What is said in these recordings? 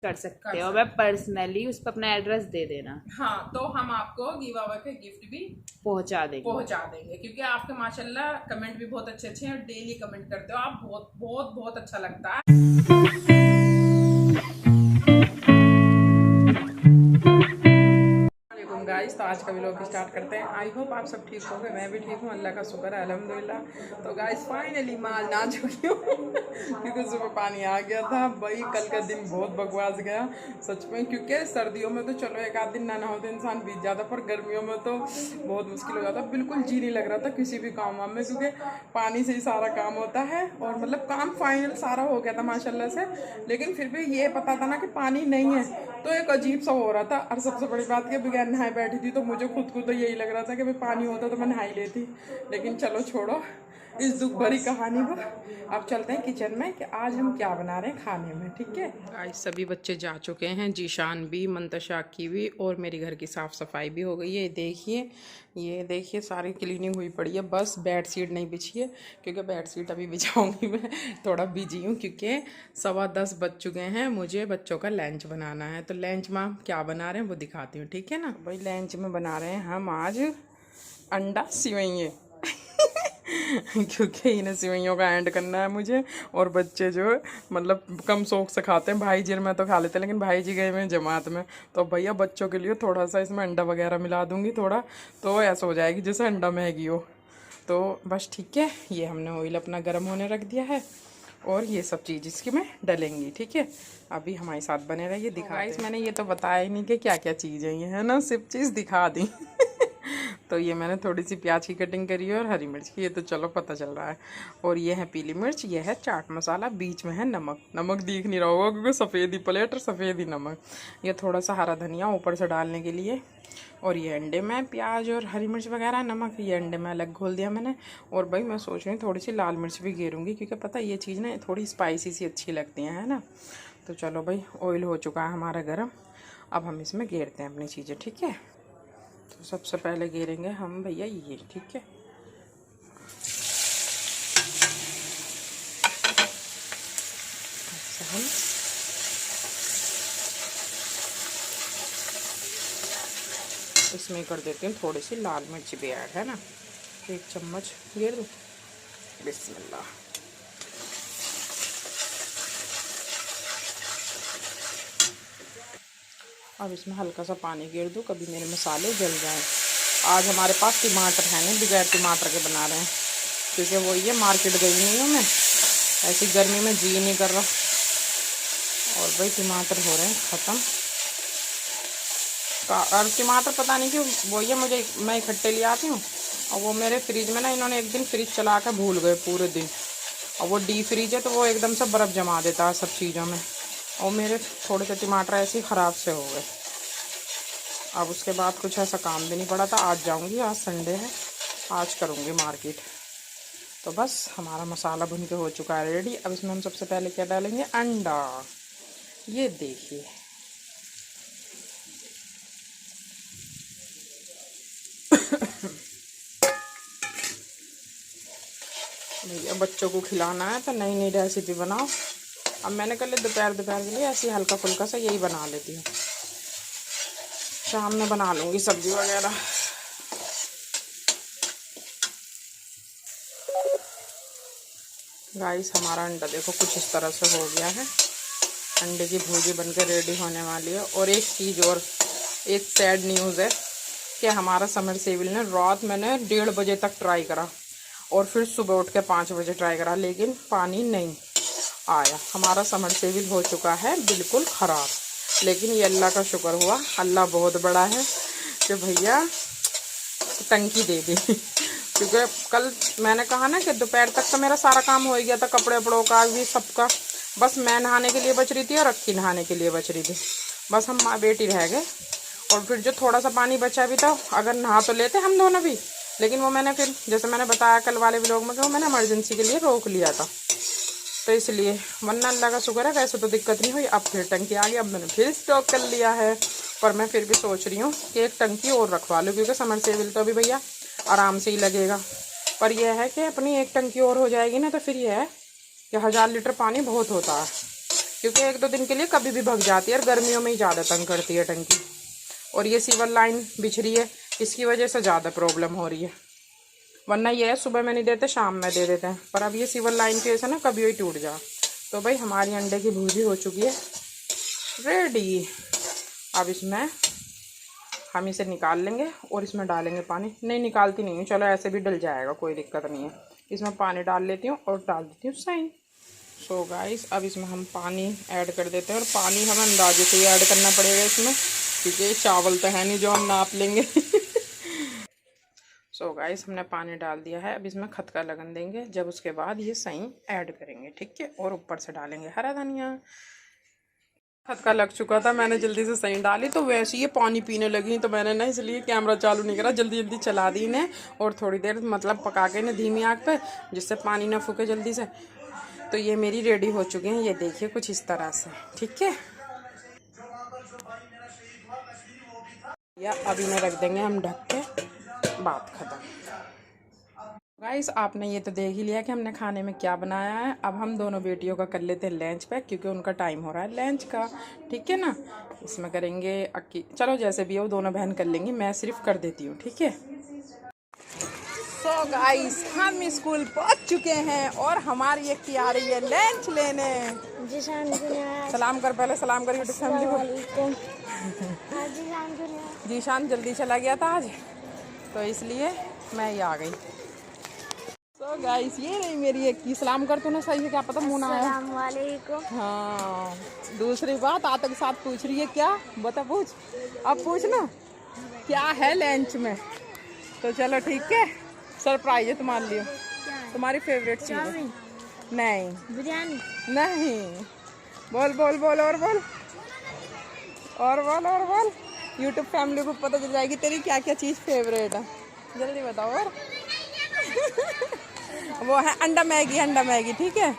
कर सकते हो। मैं पर्सनली उस पर अपना एड्रेस दे देना। हाँ, तो हम आपको गिव अवे के गिफ्ट भी पहुंचा देंगे क्योंकि आपके माशाल्लाह कमेंट भी बहुत अच्छे अच्छे हैं और डेली कमेंट करते हो आप, बहुत बहुत बहुत अच्छा लगता है। गाइस, तो आज का व्लॉग स्टार्ट करते हैं। आई होप आप सब ठीक होंगे, मैं भी ठीक हूँ, अल्लाह का शुक्र है, अल्हम्दुलिल्लाह। तो गाइस फाइनली माल ना चुकी हूँ क्योंकि सुबह पानी आ गया था भाई। कल का दिन बहुत बकवास गया सच में, क्योंकि सर्दियों में तो चलो एक आध दिन ना नहाओ तो इंसान बीत जाता, पर गर्मियों में तो बहुत मुश्किल हो जाता। बिल्कुल जी नहीं लग रहा था किसी भी काम वाम में, क्योंकि पानी से ही सारा काम होता है। और मतलब काम फाइनल सारा हो गया था माशाल्लाह से, लेकिन फिर भी ये पता था ना कि पानी नहीं है, तो एक अजीब सा हो रहा था। और सबसे बड़ी बात कि बगैर नहाए बैठी थी, तो मुझे खुद को तो यही लग रहा था कि भाई पानी होता तो मैं नहा ही लेती। लेकिन चलो छोड़ो इस दुख भरी कहानी को, अब चलते हैं किचन में कि आज हम क्या बना रहे हैं खाने में। ठीक है गाइस, सभी बच्चे जा चुके हैं, जीशान भी, मंतशा की भी, और मेरी घर की साफ़ सफाई भी हो गई है। ये देखिए सारी क्लीनिंग हुई पड़ी है, बस बेड शीट नहीं बिछी है, क्योंकि बेड शीट अभी बिछाऊंगी मैं। थोड़ा बिजी हूँ क्योंकि 10:15 बज चुके हैं, मुझे बच्चों का लंच बनाना है। तो लंच में हम क्या बना रहे हैं वो दिखाती हूँ, ठीक है ना भाई। लंच में बना रहे हैं हम आज अंडा सिवैये क्योंकि इन्हें सिवैयों का एंड करना है मुझे। और बच्चे जो मतलब कम शौक से खाते हैं, भाई जी और मैं तो खा लेते हैं, लेकिन भाई जी गए हुए हैं जमात में, तो भैया बच्चों के लिए थोड़ा सा इसमें अंडा वगैरह मिला दूंगी थोड़ा, तो ऐसा हो जाएगी जैसे अंडा मैगी हो। तो बस ठीक है, ये हमने ऑयल अपना गर्म होने रख दिया है, और ये सब चीज़ इसकी में डलेंगी। ठीक है, अभी हमारे साथ बने रहिए, दिखाते हैं। मैंने ये तो बताया ही नहीं कि क्या क्या चीज़ें ये है ना, सिर्फ चीज़ दिखा दी तो ये मैंने थोड़ी सी प्याज की कटिंग करी है और हरी मिर्च की, ये तो चलो पता चल रहा है। और ये है पीली मिर्च, ये है चाट मसाला, बीच में है नमक। नमक दिख नहीं रहा होगा क्योंकि सफ़ेद ही प्लेट और सफ़ेद ही नमक। ये थोड़ा सा हरा धनिया ऊपर से डालने के लिए। और ये अंडे में प्याज और हरी मिर्च वगैरह, नमक, ये अंडे में अलग घोल दिया मैंने। और भाई मैं सोच रही हूँ थोड़ी सी लाल मिर्च भी घेरूँगी, क्योंकि पता ये चीज़ ना थोड़ी स्पाइसी सी अच्छी लगती है ना। तो चलो भाई, ऑयल हो चुका है हमारा गर्म, अब हम इसमें घेरते हैं अपनी चीज़ें। ठीक है, तो सबसे पहले घेरेंगे हम भैया ये। ठीक है, हम इसमें कर देती हूँ थोड़ी सी लाल मिर्च भी ऐड, है ना। 1 चम्मच घेर दूँ, बिस्मिल्लाह। अब इसमें हल्का सा पानी घेर दूँ, कभी मेरे मसाले जल जाएं। आज हमारे पास टमाटर है नहीं, बगैर टमाटर के बना रहे हैं, क्योंकि वो ये मार्केट गई नहीं हूँ मैं, ऐसी गर्मी में जी नहीं कर रहा। और भाई टमाटर हो रहे हैं ख़त्म, और टमाटर पता नहीं क्यों वो ये मुझे, मैं इकट्ठे ले आती हूँ, और वो मेरे फ्रिज में ना इन्होंने एक दिन फ्रिज चला कर भूल गए पूरे दिन, और वो डी फ्रिज है तो वो एकदम से बर्फ़ जमा देता है सब चीज़ों में, और मेरे थोड़े से टमाटर ऐसे ही ख़राब से हो गए। अब उसके बाद कुछ ऐसा काम भी नहीं पड़ा था, आज जाऊंगी, आज संडे है, आज करूंगी मार्केट। तो बस हमारा मसाला भुन के हो चुका है रेडी। अब इसमें हम सबसे पहले क्या डालेंगे, अंडा। ये देखिए भैया बच्चों को खिलाना है तो नई नई रेसिपी बनाओ। अब मैंने कल दोपहर के लिए ऐसे हल्का फुल्का सा यही बना लेती हूँ, शाम में बना लूँगी सब्जी वगैरह। गाइस हमारा अंडा देखो कुछ इस तरह से हो गया है, अंडे की भुर्जी बनकर रेडी होने वाली है। और एक चीज़ और, एक सैड न्यूज़ है कि हमारा समरसेबिल ने रात मैंने 1:30 बजे तक ट्राई करा, और फिर सुबह उठ के 5 बजे ट्राई करा, लेकिन पानी नहीं आया। हमारा समरसेबिल हो चुका है बिल्कुल ख़राब, लेकिन ये अल्लाह का शुक्र हुआ, अल्लाह बहुत बड़ा है कि भैया टंकी दे दी क्योंकि कल मैंने कहा ना कि दोपहर तक तो मेरा सारा काम हो गया था, कपड़े वपड़ों का भी सबका, बस मैं नहाने के लिए बच रही थी और अक्की नहाने के लिए बच रही थी, बस हम माँ बेटी रह गए। और फिर जो थोड़ा सा पानी बचा भी था, अगर नहा तो लेते हम दोनों भी, लेकिन वो मैंने फिर जैसे मैंने बताया कल वाले व्लॉग में कि वो मैंने इमरजेंसी के लिए रोक लिया था, तो इसलिए, वरना अल्लाह का शुक्र है वैसे तो दिक्कत नहीं हुई। अब फिर टंकी आ गई, अब मैंने फिर स्टॉक कर लिया है, पर मैं फिर भी सोच रही हूँ कि एक टंकी और रखवा लूँ, क्योंकि समरसेबिल तो अभी भैया आराम से ही लगेगा। पर यह है कि अपनी एक टंकी और हो जाएगी ना, तो फिर यह है कि 1000 लीटर पानी बहुत होता है, क्योंकि 1-2 दिन के लिए कभी भी भग जाती है और गर्मियों में ही ज़्यादा तंग करती है टंकी। और ये सीवर लाइन बिछ रही है, इसकी वजह से ज़्यादा प्रॉब्लम हो रही है। वरना ये है सुबह में नहीं देते, शाम में दे देते हैं, पर अब ये सीवर लाइन की वजह से ना कभी वही टूट जा। तो भाई हमारी अंडे की भुर्जी हो चुकी है रेडी। अब इसमें हम इसे निकाल लेंगे और इसमें डालेंगे पानी। नहीं निकालती नहीं हूँ, चलो ऐसे भी डल जाएगा, कोई दिक्कत नहीं है। इसमें पानी डाल लेती हूँ और डाल देती हूँ सही। सो गाइस अब इसमें हम पानी ऐड कर देते हैं, और पानी हमें अंदाजे से ही ऐड करना पड़ेगा इसमें, क्योंकि चावल तो है नहीं जो हम नाप लेंगे। सो गाइस हमने पानी डाल दिया है, अब इसमें खटका लगन देंगे, जब उसके बाद ये सही ऐड करेंगे, ठीक है। और ऊपर से डालेंगे हरा धनिया। खटका लग चुका था, मैंने जल्दी से सही डाली तो वैसे ही ये पानी पीने लगी, तो मैंने ना इसलिए कैमरा चालू नहीं करा, जल्दी जल्दी चला दी इन्हें और थोड़ी देर मतलब पका के इन्हें धीमी आग पे, जिससे पानी ना फूके जल्दी से। तो ये मेरी रेडी हो चुके हैं, ये देखिए कुछ इस तरह से, ठीक है। या अब इन्हें रख देंगे हम ढक के, बात खत्म। गाइस आपने ये तो देख ही लिया कि हमने खाने में क्या बनाया है। अब हम दोनों बेटियों का कर लेते हैं लंच पैक, क्योंकि उनका टाइम हो रहा है लंच का, ठीक है ना। इसमें करेंगे अक्की, चलो जैसे भी हो दोनों बहन कर लेंगी, मैं सिर्फ कर देती हूँ, ठीक है। सो गाइस हम स्कूल पहुँच चुके हैं और हमारी एक आ रही है लंच लेने। सलाम कर, पहले सलाम कर यूट्यूब फैमिली को। जीशान जल्दी चला गया था आज, तो इसलिए मैं ही आ गई। तो गाइस ये नहीं मेरी एक की, सलाम कर तू ना सही है, क्या पता मुँह ना आया। हाँ दूसरी बात आतंक के साथ पूछ रही है क्या, बता पूछ, अब पूछ ना क्या है लंच में। तो चलो ठीक है, सरप्राइज है तुम्हारे लिए, तुम्हारी फेवरेट चीज़ है। नहीं बिरयानी नहीं, बोल बोल बोल और बोल और बोल और बोल, यूट्यूब फैमिली को पता चल जाएगी तेरी क्या क्या चीज़ फेवरेट है, जल्दी बताओ। और वो है अंडा मैगी, अंडा मैगी, ठीक है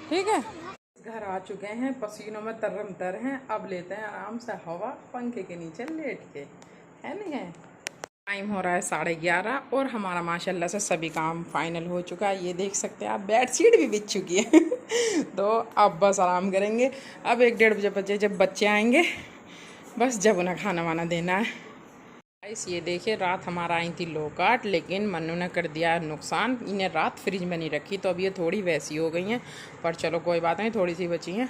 ठीक है। घर आ चुके हैं, पसीनों में तरम तर हैं, अब लेते हैं आराम से हवा पंखे के नीचे लेट के, है नहीं है। टाइम हो रहा है 11:30 और हमारा माशाल्लाह से सभी काम फाइनल हो चुका है, ये देख सकते हैं आप, बेडशीट भी बिछ चुकी है। तो अब बस आराम करेंगे। अब 1-1:30 बजे जब बच्चे आएंगे, बस जब उन्हें खाना वाना देना है। गाइस ये देखिए रात हमारा आई थी लोकाट, लेकिन मन्नू ने कर दिया नुकसान, इन्हें रात फ्रिज में नहीं रखी, तो अब ये थोड़ी वैसी हो गई हैं, पर चलो कोई बात नहीं, थोड़ी सी बची हैं,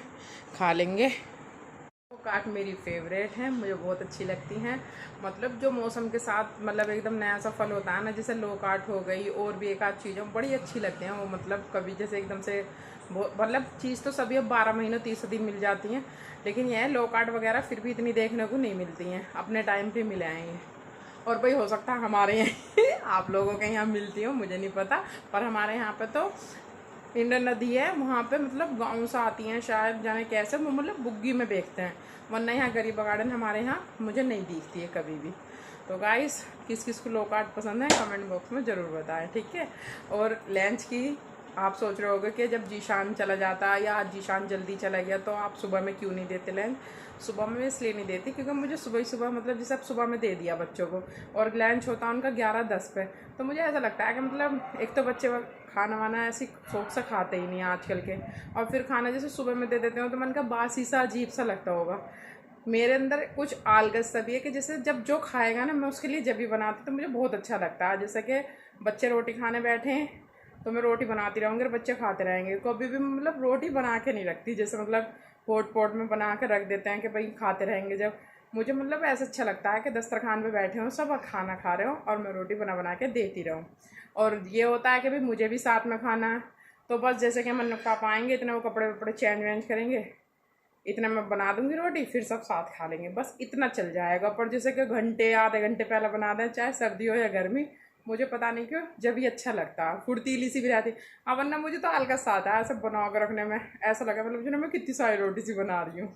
खा लेंगे। लोकाट मेरी फेवरेट है, मुझे बहुत अच्छी लगती हैं। मतलब जो मौसम के साथ मतलब एकदम नया सा फल होता है ना, जैसे लोकाट हो गई, और भी एक आध चीज़ें बड़ी अच्छी लगती हैं वो, मतलब कभी जैसे एकदम से मतलब चीज़ तो सभी अब 12 महीनों 30 दिन मिल जाती हैं, लेकिन यह लोकाट वगैरह फिर भी इतनी देखने को नहीं मिलती हैं, अपने टाइम पे मिले आएंगे। और भाई हो सकता है हमारे यहाँ आप लोगों के यहाँ मिलती हो, मुझे नहीं पता, पर हमारे यहाँ पे तो इंडन नदी है, वहाँ पे मतलब गाँव से आती हैं शायद, जाने कैसे वो मतलब बुग्गी में बेचते हैं, वरना यहाँ गरीब गार्डन हमारे यहाँ मुझे नहीं दिखती है कभी भी। तो गाइस किस किस को लोकाट पसंद है कमेंट बॉक्स में ज़रूर बताएं, ठीक है। और लंच की आप सोच रहे होगे कि जब जीशान चला जाता या आज जीशान जल्दी चला गया तो आप सुबह में क्यों नहीं देते लंच। सुबह में इसलिए नहीं देती क्योंकि मुझे सुबह ही सुबह मतलब जैसे अब सुबह में दे दिया बच्चों को, और लंच होता है उनका 11-10 पे, तो मुझे ऐसा लगता है कि मतलब एक तो बच्चे खाना वाना ऐसी सोच से खाते ही नहीं आजकल के, और फिर खाना जैसे सुबह में दे देते हो तो मन का बासी सा अजीब सा लगता होगा। मेरे अंदर कुछ आलगस सा भी है कि जैसे जब जो खाएगा ना मैं उसके लिए जब भी बनाती तो मुझे बहुत अच्छा लगता है। जैसे कि बच्चे रोटी खाने बैठे हैं तो मैं रोटी बनाती रहूँगी और बच्चे खाते रहेंगे, कभी भी मतलब रोटी बना के नहीं रखती, जैसे मतलब पोट में बना के रख देते हैं कि भाई खाते रहेंगे। जब मुझे मतलब ऐसा अच्छा लगता है कि दस्तरखान पे बैठे हों सब खाना खा रहे हो और मैं रोटी बना के देती रहूँ। और ये होता है कि भाई मुझे भी साथ में खाना है, तो बस जैसे कि मन्नू पापा आएंगे इतने वो कपड़े वपड़े चेंज वेंज करेंगे, इतना मैं बना दूंगी रोटी, फिर सब साथ खा लेंगे, बस इतना चल जाएगा। पर जैसे कि घंटे आधे घंटे पहले बना दें, चाहे सर्दी हो या गर्मी, मुझे पता नहीं क्यों जब भी अच्छा लगता है, फुर्तीली सी भी रहती। अब वरना मुझे तो आलस आता है ऐसा बना कर रखने में, ऐसा लगा मतलब जो मैं कितनी सारी रोटी सी बना रही हूँ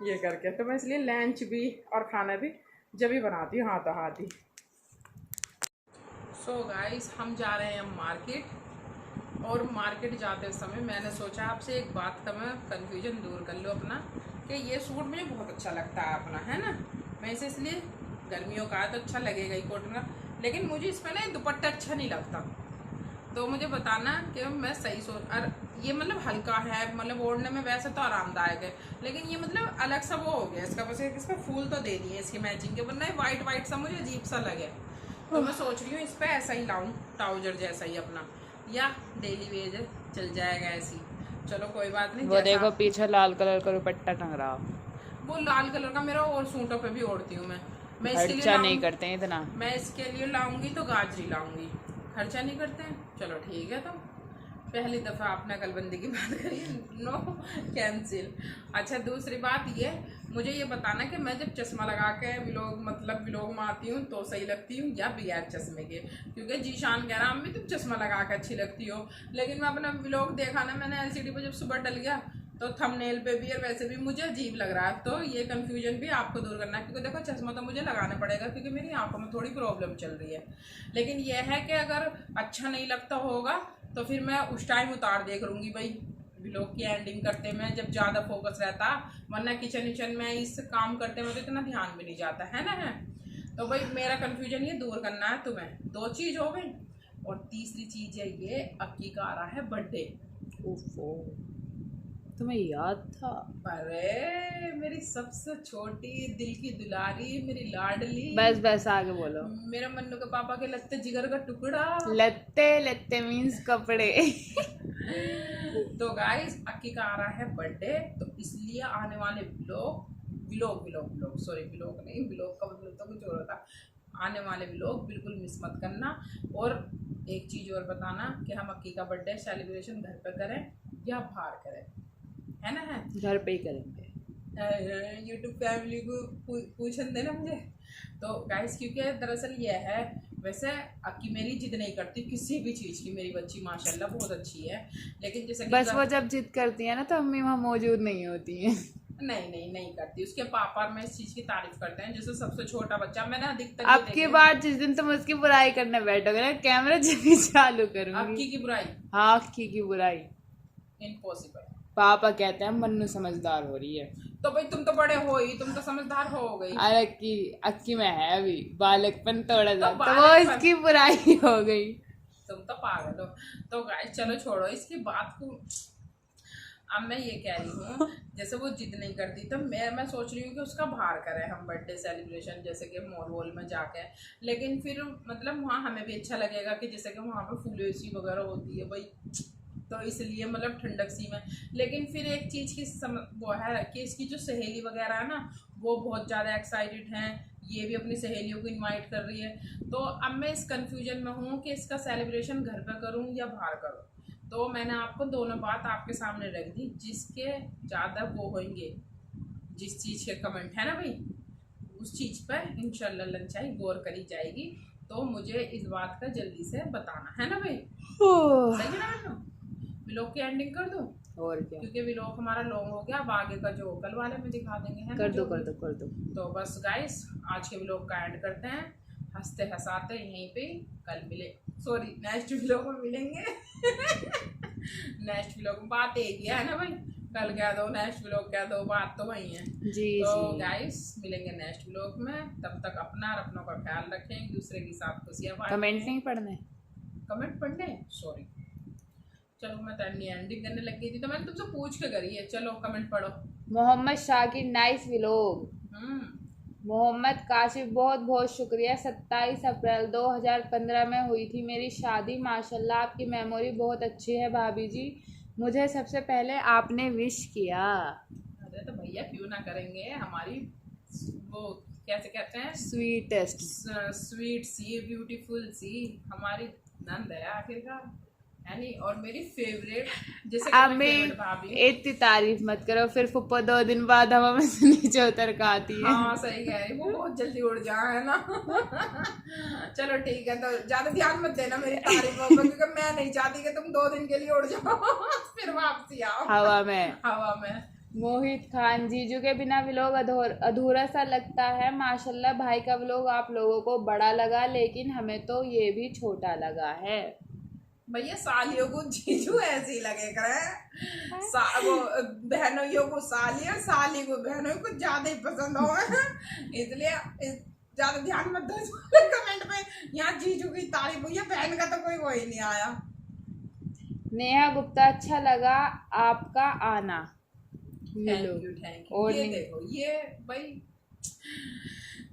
ये करके। तो मैं इसलिए लंच भी और खाना भी जब भी बनाती हूँ हाथों हाथ ही। सो गाइस हम जा रहे हैं मार्केट, और मार्केट जाते समय मैंने सोचा आपसे एक बात का मैं कन्फ्यूजन दूर कर लो अपना, कि ये सूट मुझे बहुत अच्छा लगता है अपना, है ना, मैं इसे इसलिए गर्मियों का है तो अच्छा लगेगा ही कॉटन का, लेकिन मुझे इसमें ना दुपट्टा अच्छा नहीं लगता। तो मुझे बताना कि मैं सही सोच, और ये मतलब हल्का है, मतलब ओढ़ने में वैसे तो आरामदायक है, लेकिन ये मतलब अलग सा वो हो गया इसका, बस इसका फूल तो दे दिए इसकी मैचिंग के, वरना वाइट वाइट सा मुझे अजीब सा लगे। तो मैं सोच रही हूँ इस पर ऐसा ही लाऊं, ट्राउजर जैसा ही अपना, या डेली वेज चल जाएगा ऐसी। चलो कोई बात नहीं। वो देखो पीछे लाल कलर का दुपट्टा टंग रहा, वो लाल कलर का मेरा और सूटों पे भी ओढ़ती हूँ मैं इसके लिए खर्चा नहीं करते हैं इतना। मैं इसके लिए लाऊंगी तो गाजरी लाऊंगी, खर्चा नहीं करते हैं। चलो ठीक है। तो पहली दफ़ा आपने अकलबंदी की बात करी, नो कैंसिल। अच्छा दूसरी बात ये, मुझे ये बताना कि मैं जब चश्मा लगा के व्लॉग में आती हूँ तो सही लगती हूँ या बगैर चश्मे के? क्योंकि जीशान कह रहा अम्मी तुम चश्मा लगा के अच्छी लगती हो, लेकिन मैं अपना व्लॉग देखा ना मैंने LCD पर, जब सुबह डल गया तो थंबनेल पे भी और वैसे भी मुझे अजीब लग रहा है। तो ये कंफ्यूजन भी आपको दूर करना है, क्योंकि देखो चश्मा तो मुझे लगाना पड़ेगा क्योंकि मेरी आंखों में थोड़ी प्रॉब्लम चल रही है। लेकिन यह है कि अगर अच्छा नहीं लगता होगा तो फिर मैं उस टाइम उतार दिया करूँगी भाई, व्लॉग की एंडिंग करते में जब ज़्यादा फोकस रहता, वरना किचन में इस काम करते में तो इतना ध्यान भी नहीं जाता है ना। है तो भाई मेरा कंफ्यूजन ये दूर करना है तुम्हें। 2 चीज़ हो गई, और तीसरी चीज़ है ये, अक्की का आ रहा है बर्थडे। तुम्हें याद था? अरे मेरी सबसे छोटी, दिल की दुलारी, मेरी लाडली, बस आगे बोलो। मेरा मन्नू के पापा के लत्ते जिगर का टुकड़ा। लत्ते मीन्स कपड़े। तो गाइस अक्की का आ रहा है बर्थडे, तो इसलिए आने वाले व्लॉग का मतलब तो कुछ और होता, आने वाले व्लॉग बिल्कुल मिस मत करना। और एक चीज़ और बताना कि हम अक्की का बर्थडे सेलिब्रेशन घर पे करें या बाहर करें, है ना? है घर पे ही करेंगे। यूट्यूब फैमिली को पूछन देना मुझे। तो गाइस क्योंकि दरअसल ये है, वैसे अक्की मेरी जिद नहीं करती किसी भी चीज़ की, मेरी बच्ची माशाल्लाह बहुत अच्छी है, लेकिन जैसे बस वो जब जिद करती है ना तो अम्मी वहाँ मौजूद नहीं होती है। नहीं करती। उसके पापा में इस चीज़ की तारीफ करते हैं, जैसे सबसे छोटा बच्चा मैंने अधिकतर अब की बार जिस दिन तुम उसकी बुराई करने बैठोगे ना, कैमरा जब भी चालू करूंगी। अक्की की बुराई? हाँ अक्की की बुराई इम्पॉसिबल। पापा कहते हैं मन्नू समझदार हो रही है। तो भाई तुम तो बड़े हो ही, तुम तो समझदार हो गई। अरे अक्की में है अभी बालकपन थोड़ा सा, तो वो बालकपन। इसकी बुराई हो गई। तुम तो पागल हो। तो गाइस चलो छोड़ो इसकी बात को। अब मैं ये कह रही हूँ, जैसे वो जिद नहीं करती तो मैं सोच रही हूँ कि उसका बाहर करें हम बर्थडे सेलिब्रेशन, जैसे कि मॉल वॉल में जाके। लेकिन फिर मतलब वहाँ हमें भी अच्छा लगेगा कि जैसे कि वहाँ पर फुल AC वगैरह होती है भाई, तो इसलिए मतलब ठंडक सी में। लेकिन फिर एक चीज़ की वो है कि इसकी जो सहेली वगैरह है ना, वो बहुत ज़्यादा एक्साइटेड हैं, ये भी अपनी सहेलियों को इनवाइट कर रही है। तो अब मैं इस कंफ्यूजन में हूँ कि इसका सेलिब्रेशन घर पे करूँ या बाहर करूँ। तो मैंने आपको दोनों बात आपके सामने रख दी, जिसके ज़्यादा वो होंगे, जिस चीज़ के कमेंट है ना भाई, उस चीज़ पर इंशाल्लाह लंचाई गौर करी जाएगी। तो मुझे इस बात का जल्दी से बताना है ना भाई, सही है ना? व्लॉग की एंडिंग कर दो और क्या, क्योंकि व्लॉग हमारा लॉन्ग हो गया। अब आगे का जो कल वाले में दिखा देंगे, है ना? कर दो। तो बस गाइस आज के व्लॉग का एंड करते हैं, हंसते हंसाते यहीं पे। कल मिले, सॉरी नेक्स्ट व्लॉग में मिलेंगे। नेक्स्ट व्लॉग में बात एक ही है ना भाई, कल कह दो नेक्स्ट व्लॉग कह दो, बात तो वही है जी। तो गाइस मिलेंगे नेक्स्ट व्लॉग में, तब तक अपना और अपनों का ख्याल रखें, एक दूसरे के साथ खुशियाँ बांटें। कमेंट नहीं पढ़ने, कमेंट पढ़ने, सॉरी। चलो मैं तो एंडिंग करने लग गई थी, तो मैंने तुमसे पूछ के करी है। चलो कमेंट पढ़ो। Mohammed Shakir nice vlog. मोहम्मद काशिफ बहुत बहुत शुक्रिया। 27 अप्रैल 2015 में हुई थी मेरी शादी, माशाल्लाह आपकी मेमोरी बहुत अच्छी है भाभी जी, मुझे सबसे पहले आपने विश किया। अरे तो भैया क्यों ना करेंगे, हमारी वो कैसे कहते हैं, स्वीटेस्ट, स्वीट सी, ब्यूटीफुल सी हमारी नंद है आखिरकार, है नहीं? और मेरी फेवरेट, जैसे भाभी। इतनी तारीफ मत करो, फिर फुप्पो 2 दिन बाद हवा से नीचे उतर कर आती है। हाँ सही कह रही, वो बहुत जल्दी उड़ जाए है ना। चलो ठीक है, तो ज्यादा ध्यान मत देना मेरी तारीफों पर, क्योंकि मैं नहीं चाहती कि तुम 2 दिन के लिए उड़ जाओ फिर वापसी आओ हवा में। मोहित खान, जीजू के बिना व्लॉग अधूरा सा लगता है। माशाल्लाह भाई का व्लॉग आप लोगों को बड़ा लगा, लेकिन हमें तो ये भी छोटा लगा है। भैया सालियों को जीजू ऐसे ही लगे करे, वो बहनों को साली और साली को बहनों को ज्यादा ही पसंद हो, इसलिए ज्यादा ध्यान मत दो कमेंट में। यहाँ जीजू की तारीफ हुई है, बहन का तो कोई वो ही नहीं आया। नेहा गुप्ता, अच्छा लगा आपका आना। मिलो। Thank you. और ये देखो, ये भाई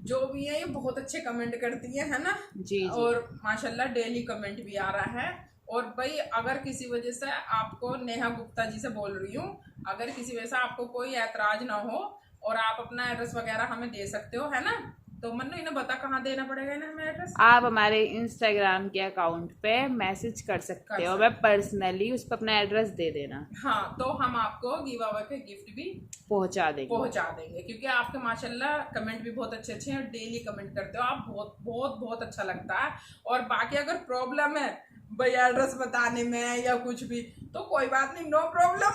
जो भी है ये बहुत अच्छे कमेंट करती है ना। जी जी। और माशाल्लाह डेली कमेंट भी आ रहा है। और भाई अगर किसी वजह से आपको, नेहा गुप्ता जी से बोल रही हूँ, अगर किसी वजह से आपको कोई ऐतराज ना हो और आप अपना एड्रेस वगैरह हमें दे सकते हो, है ना। तो मन्नू इन्हें बता कहाँ देना पड़ेगा इन्हें हमें एड्रेस। आप हमारे इंस्टाग्राम के अकाउंट पे मैसेज कर सकते हो, मैं पर्सनली उस पर अपना एड्रेस दे देना। हाँ, तो हम आपको गिव अवे के गिफ्ट भी पहुंचा देंगे। क्योंकि आपके माशाल्लाह कमेंट भी बहुत अच्छे अच्छे हैं और डेली कमेंट करते हो आप, बहुत बहुत बहुत अच्छा लगता है। और बाकी अगर प्रॉब्लम है भाई एड्रेस बताने में या कुछ भी, तो कोई बात नहीं, नो प्रॉब्लम।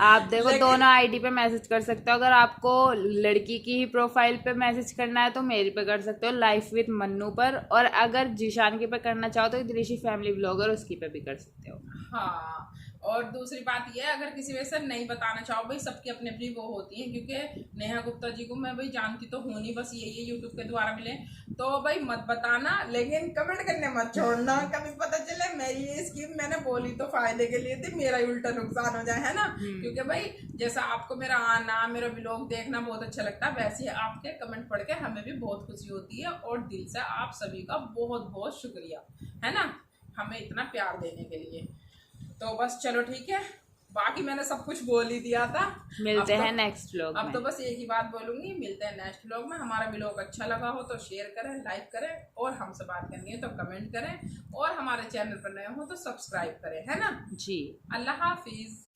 आप देखो दोनों आईडी पे मैसेज कर सकते हो। अगर आपको लड़की की ही प्रोफाइल पे मैसेज करना है तो मेरी पे कर सकते हो, लाइफ विद मन्नू पर। और अगर जीशान की पे करना चाहो तो दृषि फैमिली ब्लॉगर, उसकी पे भी कर सकते हो। हाँ, और दूसरी बात यह है, अगर किसी वजह से नहीं बताना चाहो, भाई सबकी अपनी अपनी वो होती है। क्योंकि नेहा गुप्ता जी को मैं भाई जानती तो हूँ नहीं, बस यही यूट्यूब के द्वारा मिले। तो भाई मत बताना, लेकिन कमेंट करने मत छोड़ना। कभी पता चले मेरी ये स्कीम मैंने बोली तो फायदे के लिए थी, मेरा उल्टा नुकसान हो जाए, है ना। क्योंकि भाई जैसा आपको मेरा आना, मेरा व्लॉग देखना बहुत अच्छा लगता है, वैसे ही आपके कमेंट पढ़ के हमें भी बहुत खुशी होती है। और दिल से आप सभी का बहुत बहुत शुक्रिया, है ना, हमें इतना प्यार देने के लिए। तो बस चलो ठीक है, बाकी मैंने सब कुछ बोल ही दिया था। मिलते हैं नेक्स्ट व्लॉग में। अब तो बस एक ही बात बोलूंगी, मिलते हैं नेक्स्ट व्लॉग में। हमारा व्लॉग अच्छा लगा हो तो शेयर करें, लाइक करें, और हमसे बात करनी है तो कमेंट करें, और हमारे चैनल पर नए हो तो सब्सक्राइब करें, है ना जी। अल्लाह हाफिज।